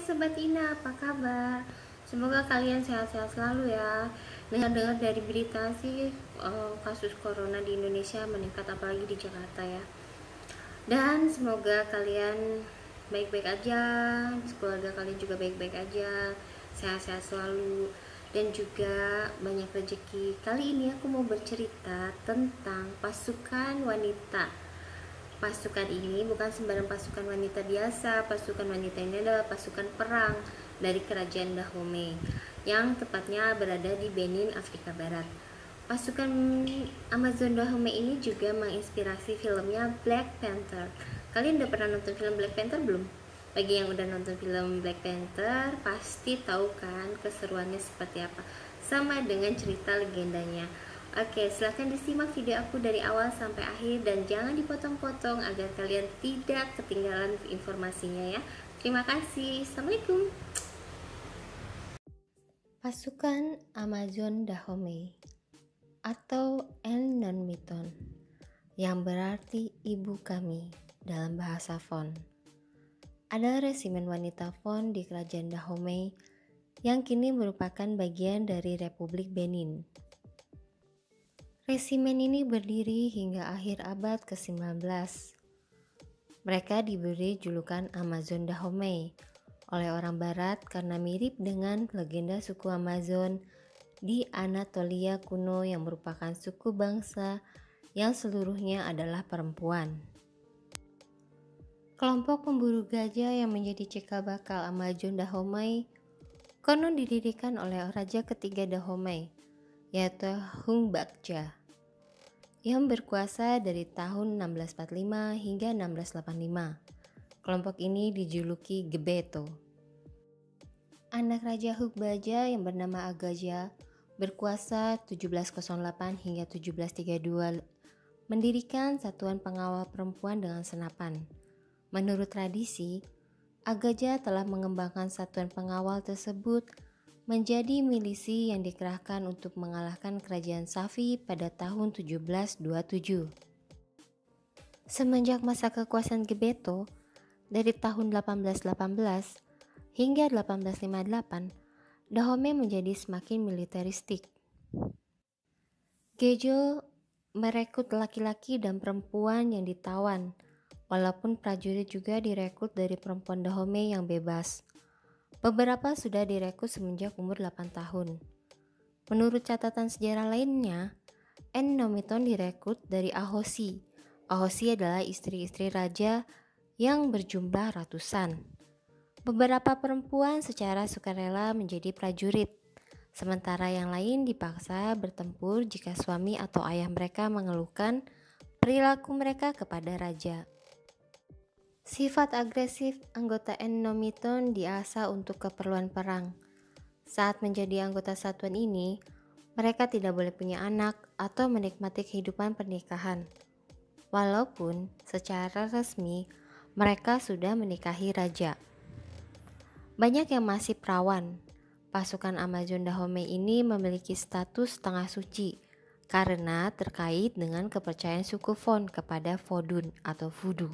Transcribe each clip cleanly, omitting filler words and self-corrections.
Sobat Ina, apa kabar? Semoga kalian sehat-sehat selalu ya. Dengar-dengar dari berita sih kasus corona di Indonesia meningkat apalagi di Jakarta ya. Dan semoga kalian baik-baik aja, keluarga kalian juga baik-baik aja, sehat-sehat selalu dan juga banyak rezeki. Kali ini aku mau bercerita tentang pasukan wanita. Pasukan ini bukan sembarang pasukan wanita biasa. Pasukan wanita ini adalah pasukan perang dari kerajaan Dahomey yang tepatnya berada di Benin, Afrika Barat. Pasukan Amazon Dahomey ini juga menginspirasi filmnya Black Panther. Kalian udah pernah nonton film Black Panther belum? Bagi yang udah nonton film Black Panther pasti tahu kan keseruannya seperti apa, sama dengan cerita legendanya. Oke, silahkan disimak video aku dari awal sampai akhir dan jangan dipotong-potong agar kalian tidak ketinggalan informasinya ya. Terima kasih. Assalamualaikum. Pasukan Amazon Dahomey atau Enonmiton yang berarti ibu kami dalam bahasa Fon adalah resimen wanita Fon di kerajaan Dahomey yang kini merupakan bagian dari Republik Benin. Resimen ini berdiri hingga akhir abad ke-19. Mereka diberi julukan Amazon Dahomey oleh orang barat karena mirip dengan legenda suku Amazon di Anatolia kuno yang merupakan suku bangsa yang seluruhnya adalah perempuan. Kelompok pemburu gajah yang menjadi cikal bakal Amazon Dahomey konon didirikan oleh Raja ketiga Dahomey, yaitu Hung Bakja, yang berkuasa dari tahun 1645 hingga 1685. Kelompok ini dijuluki Gebeto. Anak Raja Hung Bakja yang bernama Agaja berkuasa 1708 hingga 1732 mendirikan satuan pengawal perempuan dengan senapan. Menurut tradisi, Agaja telah mengembangkan satuan pengawal tersebut menjadi milisi yang dikerahkan untuk mengalahkan kerajaan Safi pada tahun 1727. Semenjak masa kekuasaan Gebeto dari tahun 1818 hingga 1858, Dahomey menjadi semakin militeristik. Gejo merekrut laki-laki dan perempuan yang ditawan, walaupun prajurit juga direkrut dari perempuan Dahomey yang bebas. Beberapa sudah direkrut semenjak umur 8 tahun. Menurut catatan sejarah lainnya, Ennomiton direkrut dari Ahosi. Ahosi adalah istri-istri raja yang berjumlah ratusan. Beberapa perempuan secara sukarela menjadi prajurit, sementara yang lain dipaksa bertempur jika suami atau ayah mereka mengeluhkan perilaku mereka kepada raja. Sifat agresif anggota Ennomiton diasah untuk keperluan perang. Saat menjadi anggota satuan ini, mereka tidak boleh punya anak atau menikmati kehidupan pernikahan. Walaupun secara resmi mereka sudah menikahi raja. Banyak yang masih perawan. Pasukan Amazon Dahomey ini memiliki status setengah suci karena terkait dengan kepercayaan suku Fon kepada Vodun atau Voodoo.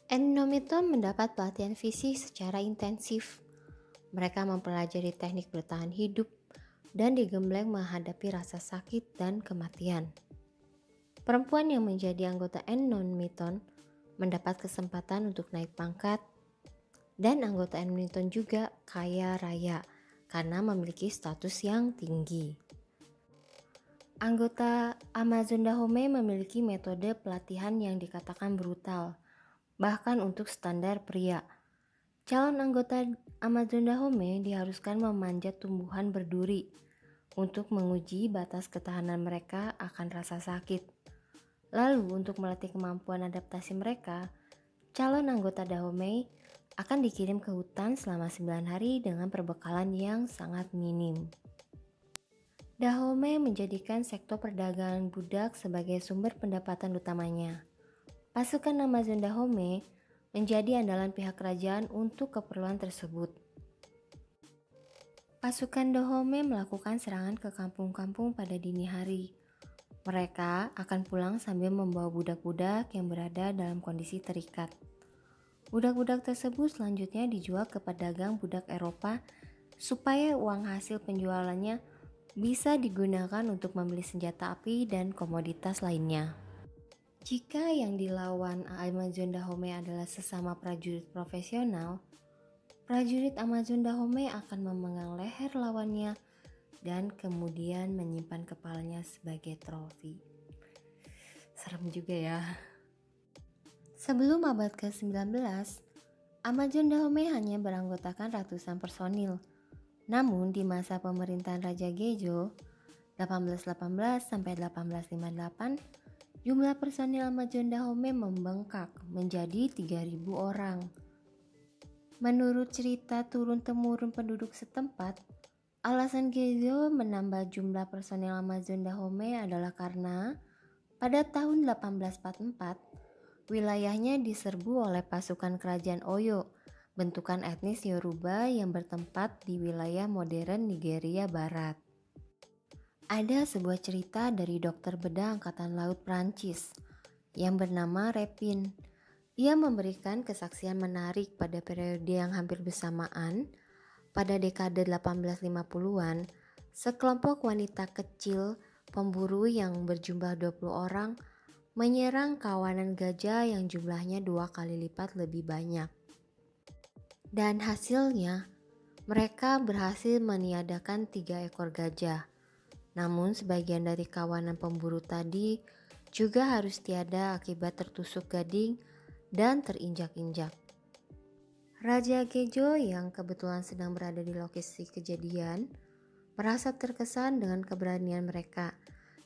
Ennomiton mendapat pelatihan fisik secara intensif. Mereka mempelajari teknik bertahan hidup dan digembleng menghadapi rasa sakit dan kematian. Perempuan yang menjadi anggota Ennomiton mendapat kesempatan untuk naik pangkat, dan anggota Ennomiton juga kaya raya karena memiliki status yang tinggi. Anggota Amazon Dahomey memiliki metode pelatihan yang dikatakan brutal, bahkan untuk standar pria. Calon anggota Amazon Dahomey diharuskan memanjat tumbuhan berduri untuk menguji batas ketahanan mereka akan rasa sakit. Lalu untuk melatih kemampuan adaptasi mereka, calon anggota Dahomey akan dikirim ke hutan selama 9 hari dengan perbekalan yang sangat minim. Dahomey menjadikan sektor perdagangan budak sebagai sumber pendapatan utamanya. Pasukan Amazon Dahomey menjadi andalan pihak kerajaan untuk keperluan tersebut. Pasukan Dahomey melakukan serangan ke kampung-kampung pada dini hari. Mereka akan pulang sambil membawa budak-budak yang berada dalam kondisi terikat. Budak-budak tersebut selanjutnya dijual ke pedagang budak Eropa supaya uang hasil penjualannya bisa digunakan untuk membeli senjata api dan komoditas lainnya. Jika yang dilawan Amazon Dahomey adalah sesama prajurit profesional, prajurit Amazon Dahomey akan memegang leher lawannya dan kemudian menyimpan kepalanya sebagai trofi. Serem juga ya. Sebelum abad ke-19, Amazon Dahomey hanya beranggotakan ratusan personil. Namun di masa pemerintahan Raja Gejo 1818 sampai 1858, jumlah personil Amazon Dahomey membengkak menjadi 3.000 orang. Menurut cerita turun-temurun penduduk setempat, alasan Gejo menambah jumlah personil Amazon Dahomey adalah karena pada tahun 1844, wilayahnya diserbu oleh pasukan kerajaan Oyo, bentukan etnis Yoruba yang bertempat di wilayah modern Nigeria Barat. Ada sebuah cerita dari dokter bedah Angkatan Laut Prancis yang bernama Repin. Ia memberikan kesaksian menarik pada periode yang hampir bersamaan. Pada dekade 1850-an, sekelompok wanita kecil pemburu yang berjumlah 20 orang menyerang kawanan gajah yang jumlahnya 2 kali lipat lebih banyak. Dan hasilnya, mereka berhasil meniadakan 3 ekor gajah. Namun sebagian dari kawanan pemburu tadi juga harus tiada akibat tertusuk gading dan terinjak-injak. Raja Gejo yang kebetulan sedang berada di lokasi kejadian merasa terkesan dengan keberanian mereka,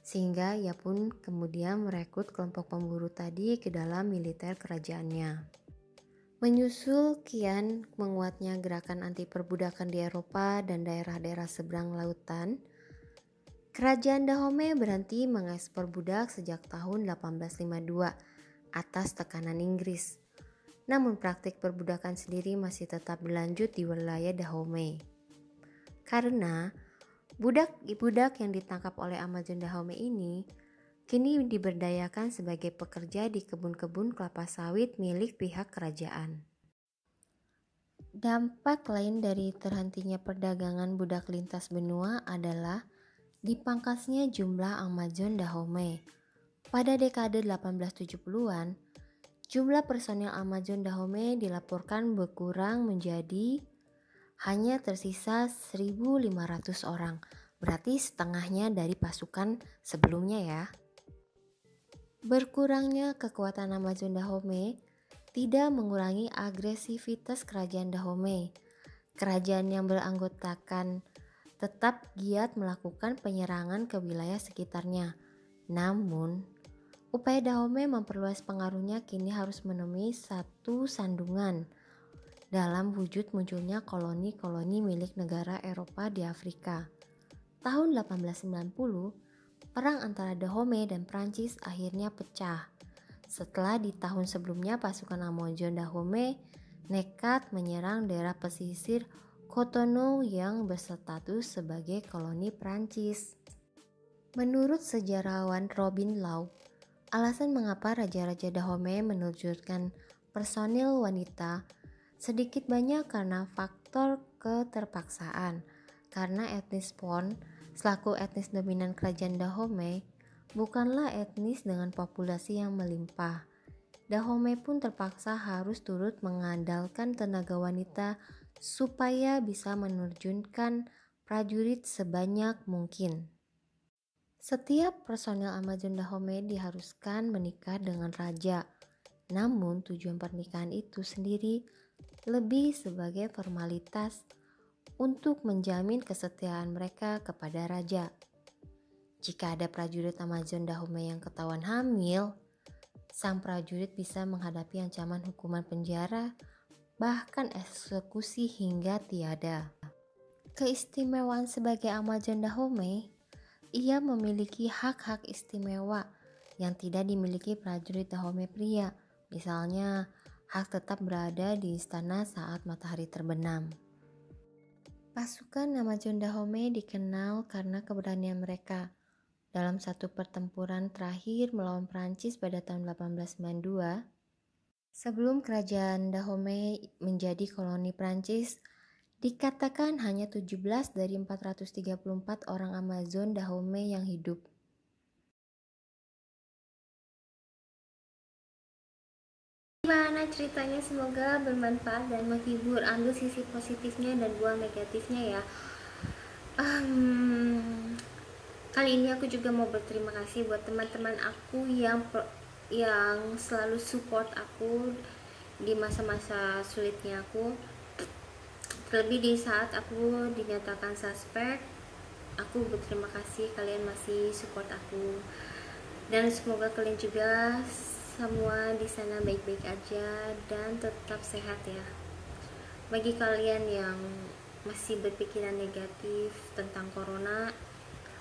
sehingga ia pun kemudian merekrut kelompok pemburu tadi ke dalam militer kerajaannya. Menyusul kian menguatnya gerakan anti perbudakan di Eropa dan daerah-daerah seberang lautan, Kerajaan Dahomey berhenti mengekspor budak sejak tahun 1852 atas tekanan Inggris. Namun praktik perbudakan sendiri masih tetap berlanjut di wilayah Dahomey. Karena budak-budak yang ditangkap oleh Amazon Dahomey ini kini diberdayakan sebagai pekerja di kebun-kebun kelapa sawit milik pihak kerajaan. Dampak lain dari terhentinya perdagangan budak lintas benua adalah dipangkasnya jumlah Amazon Dahomey. Pada dekade 1870-an, jumlah personil Amazon Dahomey dilaporkan berkurang menjadi hanya tersisa 1.500 orang, berarti setengahnya dari pasukan sebelumnya ya. Berkurangnya kekuatan Amazon Dahomey tidak mengurangi agresivitas kerajaan Dahomey. Kerajaan yang beranggotakan tetap giat melakukan penyerangan ke wilayah sekitarnya. Namun, upaya Dahomey memperluas pengaruhnya kini harus menemui satu sandungan dalam wujud munculnya koloni-koloni milik negara Eropa di Afrika. Tahun 1890, perang antara Dahomey dan Prancis akhirnya pecah. Setelah di tahun sebelumnya pasukan Amazon Dahomey nekat menyerang daerah pesisir Cotonou yang berstatus sebagai koloni Prancis. Menurut sejarawan Robin Law, alasan mengapa raja-raja Dahomey menerjunkan personil wanita sedikit banyak karena faktor keterpaksaan. Karena etnis Pon, selaku etnis dominan kerajaan Dahomey, bukanlah etnis dengan populasi yang melimpah. Dahomey pun terpaksa harus turut mengandalkan tenaga wanita supaya bisa menerjunkan prajurit sebanyak mungkin. Setiap personil Amazon Dahomey diharuskan menikah dengan raja. Namun tujuan pernikahan itu sendiri lebih sebagai formalitas untuk menjamin kesetiaan mereka kepada raja. Jika ada prajurit Amazon Dahomey yang ketahuan hamil, sang prajurit bisa menghadapi ancaman hukuman penjara, bahkan eksekusi hingga tiada. Keistimewaan sebagai Amazon Dahomey, ia memiliki hak-hak istimewa yang tidak dimiliki prajurit Dahomey pria, misalnya hak tetap berada di istana saat matahari terbenam. Pasukan Amazon Dahomey dikenal karena keberanian mereka. Dalam satu pertempuran terakhir melawan Prancis pada tahun 1892, Sebelum kerajaan Dahomey menjadi koloni Prancis, dikatakan hanya 17 dari 434 orang Amazon Dahomey yang hidup. Gimana ceritanya? Semoga bermanfaat dan menghibur. Ambil sisi positifnya dan buang negatifnya ya. Kali ini aku juga mau berterima kasih buat teman-teman aku yang selalu support aku di masa-masa sulitnya aku. Terlebih di saat aku dinyatakan suspek, aku berterima kasih kalian masih support aku. Dan semoga kalian juga semua di sana baik-baik aja dan tetap sehat ya. Bagi kalian yang masih berpikiran negatif tentang corona,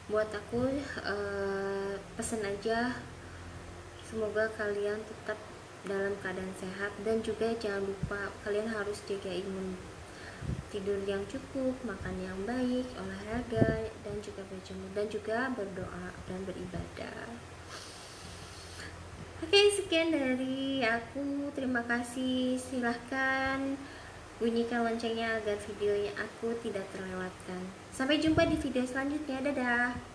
buat aku pesan aja, semoga kalian tetap dalam keadaan sehat dan juga jangan lupa kalian harus jaga imun, tidur yang cukup, makan yang baik, olahraga dan juga berjemur dan juga berdoa dan beribadah. Oke, sekian dari aku. Terima kasih. Silahkan bunyikan loncengnya agar videonya aku tidak terlewatkan. Sampai jumpa di video selanjutnya. Dadah.